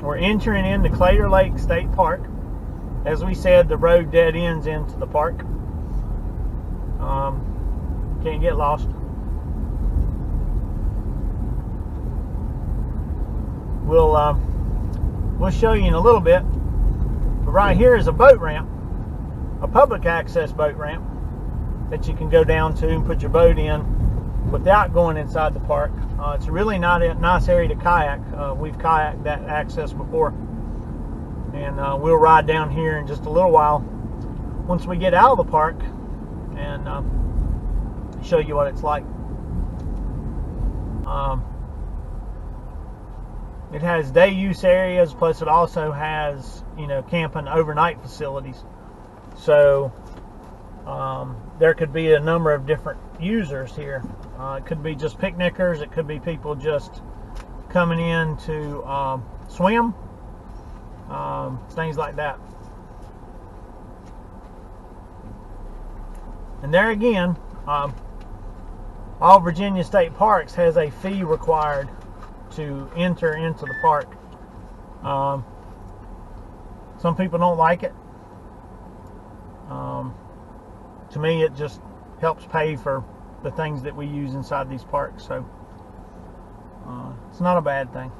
We're entering into Claytor Lake State Park. As we said, the road dead ends into the park. Can't get lost. We'll show you in a little bit. But right here is a boat ramp, a public access boat ramp that you can go down to and put your boat in without going inside the park. It's really not a nice area to kayak. We've kayaked that access before, and we'll ride down here in just a little while once we get out of the park and show you what it's like. It has day use areas, plus it also has, camping overnight facilities. So there could be a number of different users here. It could be just picnickers. It could be people just coming in to swim, things like that. And there again, all Virginia state parks has a fee required to enter into the park. Some people don't like it. To me, it just helps pay for the things that we use inside these parks, so it's not a bad thing.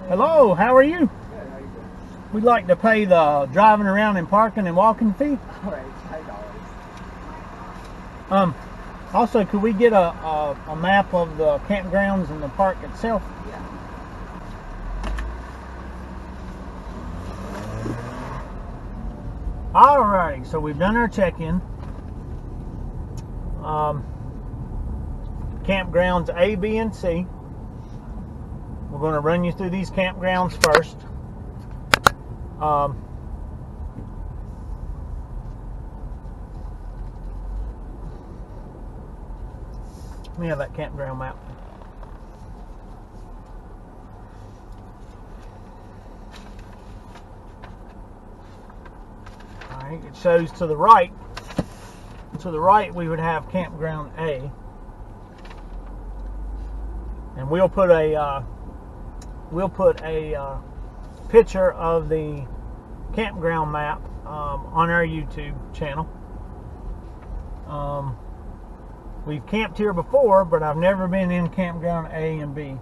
Hello, how are you? Good, how you doing? We'd like to pay the driving around and parking and walking fee. All right, $5. Also, could we get a map of the campgrounds and the park itself? Yeah. Alrighty, so we've done our check-in. Campgrounds A, B, and C. We're going to run you through these campgrounds first. Let me have that campground map. Alright, it shows to the right. To the right we would have campground A. And we'll put a picture of the campground map on our YouTube channel. We've camped here before, but I've never been in campground A and B.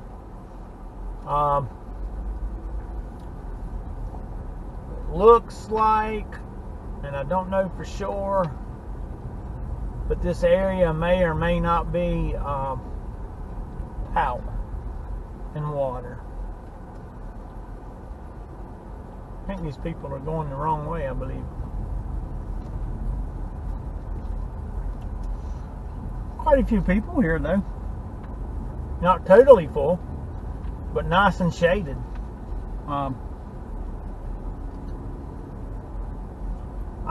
Looks like, and I don't know for sure, but this area may or may not be power and water. I think these people are going the wrong way, I believe. Quite a few people here though. Not totally full, but nice and shaded. I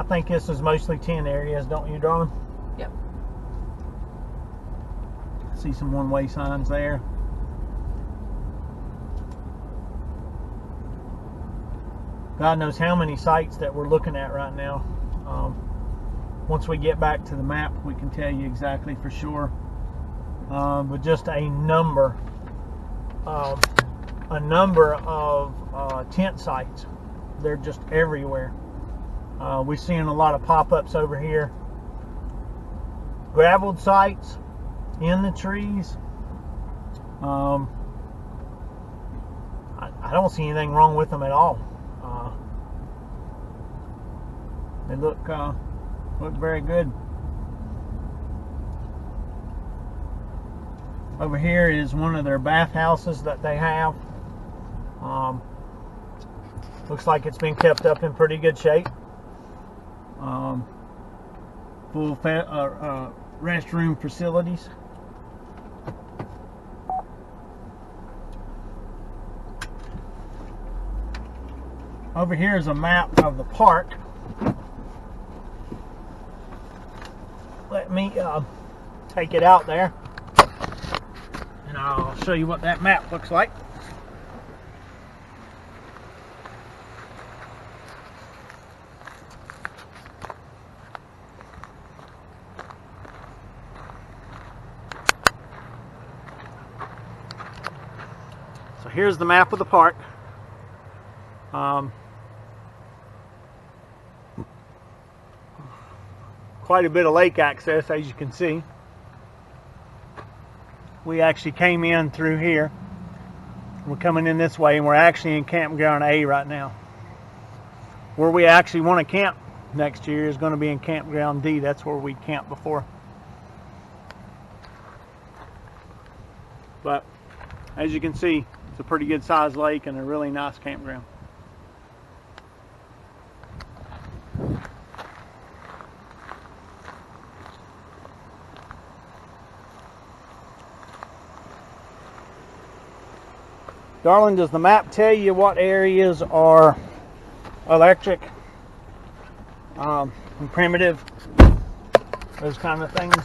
think this is mostly tent areas, don't you, darling? Yep. See some one-way signs there. God knows how many sites that we're looking at right now. Once we get back to the map, we can tell you exactly for sure. But just a number of tent sites. They're just everywhere. We're seeing a lot of pop-ups over here. Graveled sites in the trees. I don't see anything wrong with them at all. They look very good. Over here is one of their bathhouses that they have. Looks like it's been kept up in pretty good shape. Full restroom facilities. Over here is a map of the park. Let me take it out there and I'll show you what that map looks like. here's the map of the park. Quite a bit of lake access, as you can see. We actually came in through here. We're coming in this way, and we're actually in Campground A right now. Where we actually want to camp next year is going to be in Campground D. That's where we camped before. But as you can see, it's a pretty good sized lake and a really nice campground. Darling, does the map tell you what areas are electric, and primitive, those kind of things?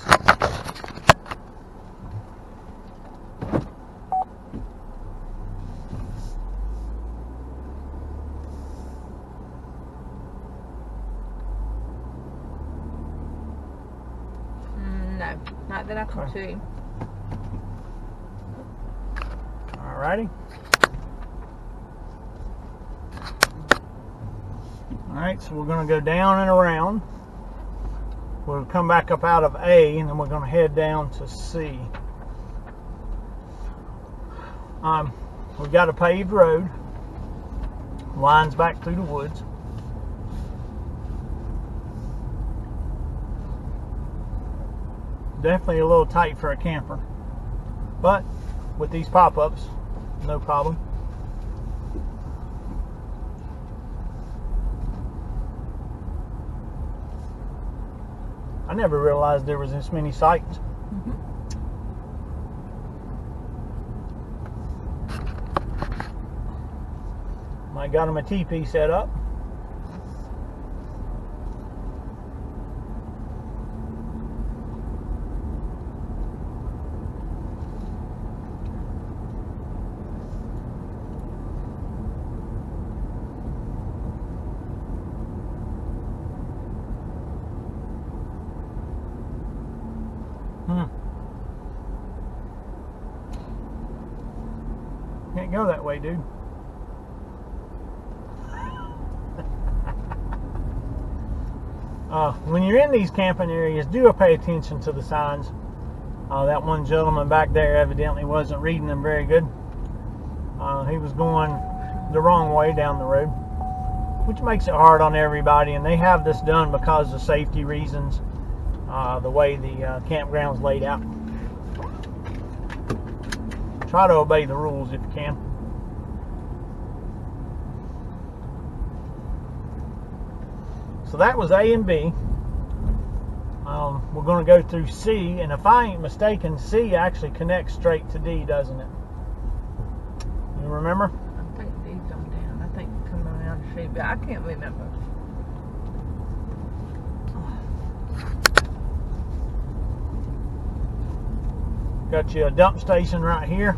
No, not that I can see. Alrighty. Alright, so we're going to go down and around. We'll come back up out of A, and then we're going to head down to C. We've got a paved road. Winds back through the woods. Definitely a little tight for a camper. But with these pop-ups, no problem. I never realized there was this many sites. I got them a teepee set up. Can't go that way, dude. When you're in these camping areas, do pay attention to the signs. That one gentleman back there evidently wasn't reading them very good. He was going the wrong way down the road, which makes it hard on everybody, and they have this done because of safety reasons, the way the campground's laid out. Try to obey the rules if you can. So that was A and B. We're going to go through C, and if I ain't mistaken, C actually connects straight to D, doesn't it? You remember? I think D's on down. I think come around C, but I can't remember. Got you a dump station right here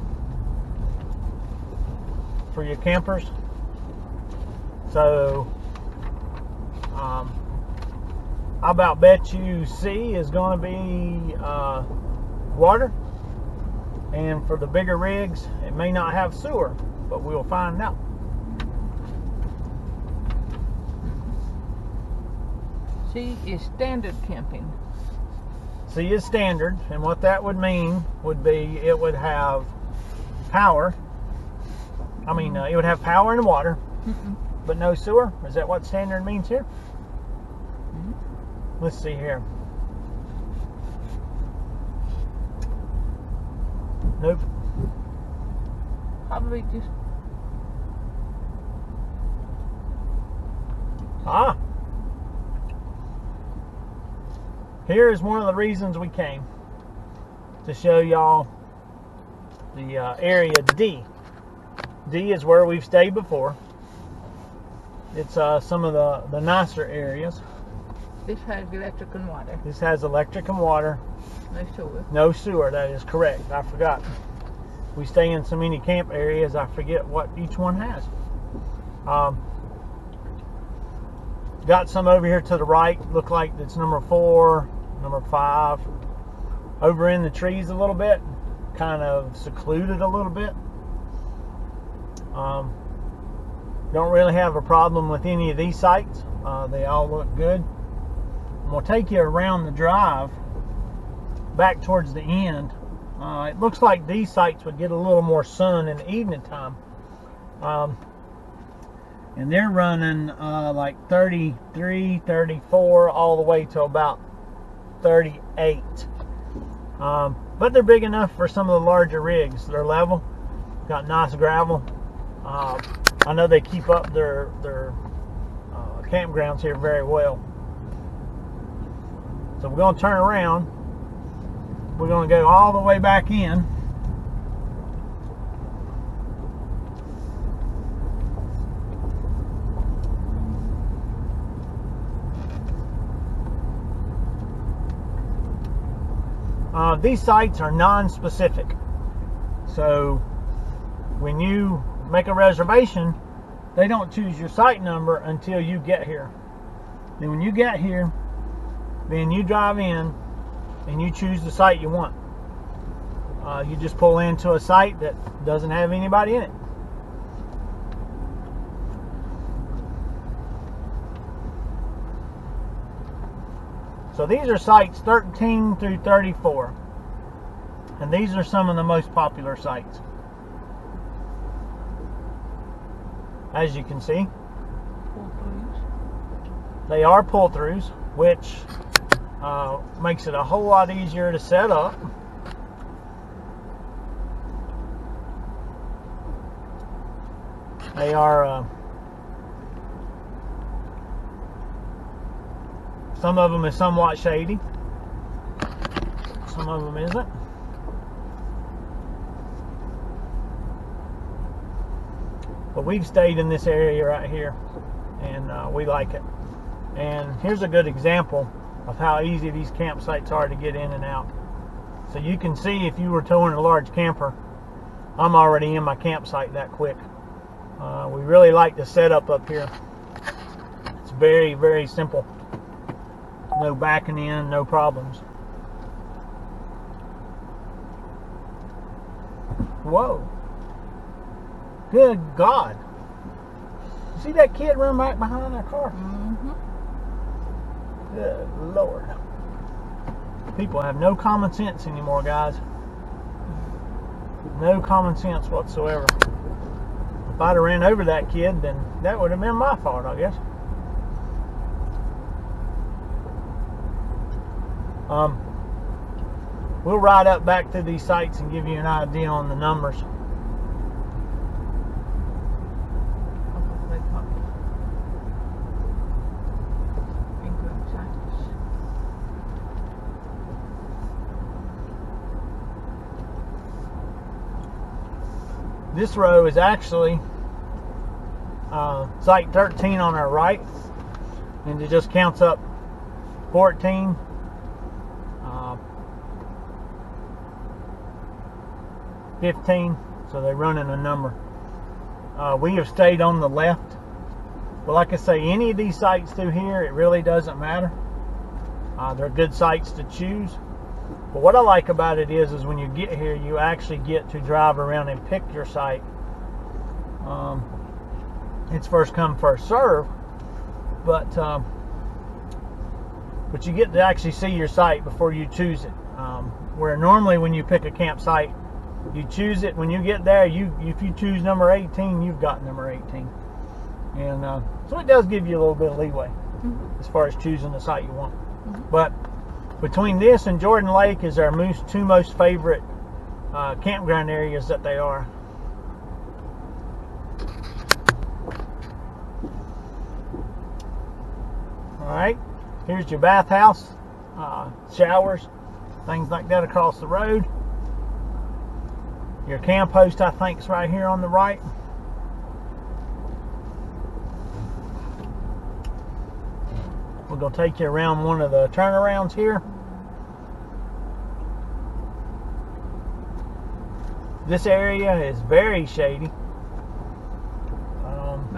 for your campers. So I about bet you C is going to be water, and for the bigger rigs it may not have sewer, but we'll find out. C is standard camping. C is standard, and what that would mean would be it would have power. I mean, it would have power and water, but no sewer. Is that what standard means here? Let's see here. Nope. Probably just. Here is one of the reasons we came, to show y'all the area D. D is where we've stayed before. It's some of the nicer areas. This has electric and water. This has electric and water. No sewer. No sewer, that is correct. I forgot. We stay in so many camp areas, I forget what each one has. Got some over here to the right. Look like it's number 4, number 5. Over in the trees a little bit. Kind of secluded a little bit. Don't really have a problem with any of these sites. They all look good. And we'll take you around the drive back towards the end. It looks like these sites would get a little more sun in the evening time. And they're running like 33, 34, all the way to about 38. But they're big enough for some of the larger rigs. They're level, got nice gravel. I know they keep up their campgrounds here very well. So we're going to turn around. We're going to go all the way back in. These sites are non-specific. So when you make a reservation, they don't choose your site number until you get here. Then when you get here, then you drive in and you choose the site you want. You just pull into a site that doesn't have anybody in it. So these are sites 13 through 34. And these are some of the most popular sites. As you can see, they are pull-throughs, which makes it a whole lot easier to set up. They are some of them is somewhat shady, some of them isn't. But we've stayed in this area right here, and we like it. And here's a good example of how easy these campsites are to get in and out. So you can see if you were towing a large camper, I'm already in my campsite that quick. We really like the setup up here. It's very, very simple. No backing in, no problems. Whoa. Good God. You see that kid run right behind that car? Mm-hmm. Good Lord. People have no common sense anymore, guys. No common sense whatsoever. If I'd have ran over that kid, then that would have been my fault, I guess. We'll ride up back to these sites and give you an idea on the numbers. This row is actually site 13 on our right, and it just counts up 14, 15, so they run in a number. We have stayed on the left, but like I say, any of these sites through here, it really doesn't matter. They're good sites to choose. But what I like about it is when you get here, you actually get to drive around and pick your site. It's first come, first serve, but you get to actually see your site before you choose it. Where normally when you pick a campsite, you choose it. When you get there, if you choose number 18, you've got number 18. And so it does give you a little bit of leeway as far as choosing the site you want. But between this and Jordan Lake is our two most favorite campground areas that they are. Alright, here's your bathhouse, showers, things like that across the road. Your camp host, I think, is right here on the right. We're going to take you around one of the turnarounds here. This area is very shady.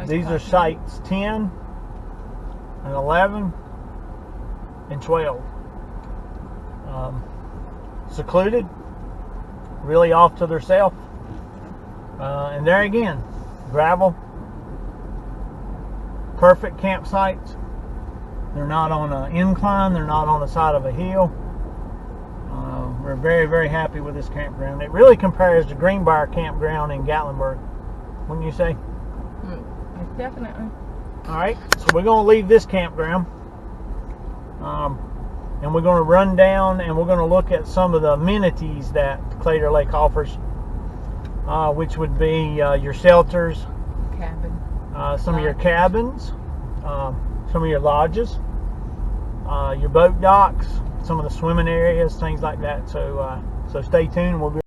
These are sites 10 and 11 and 12. Secluded, really off to themselves. And there again, gravel. Perfect campsites. They're not on an incline. They're not on the side of a hill. We're very, very happy with this campground. It really compares to Greenbrier Campground in Gatlinburg, wouldn't you say? Yes, definitely. All right, so we're going to leave this campground, and we're going to run down and we're going to look at some of the amenities that Claytor Lake offers, which would be your shelters, Cabin. some of your cabins, some of your lodges, your boat docks, some of the swimming areas, things like that. So stay tuned. We'll be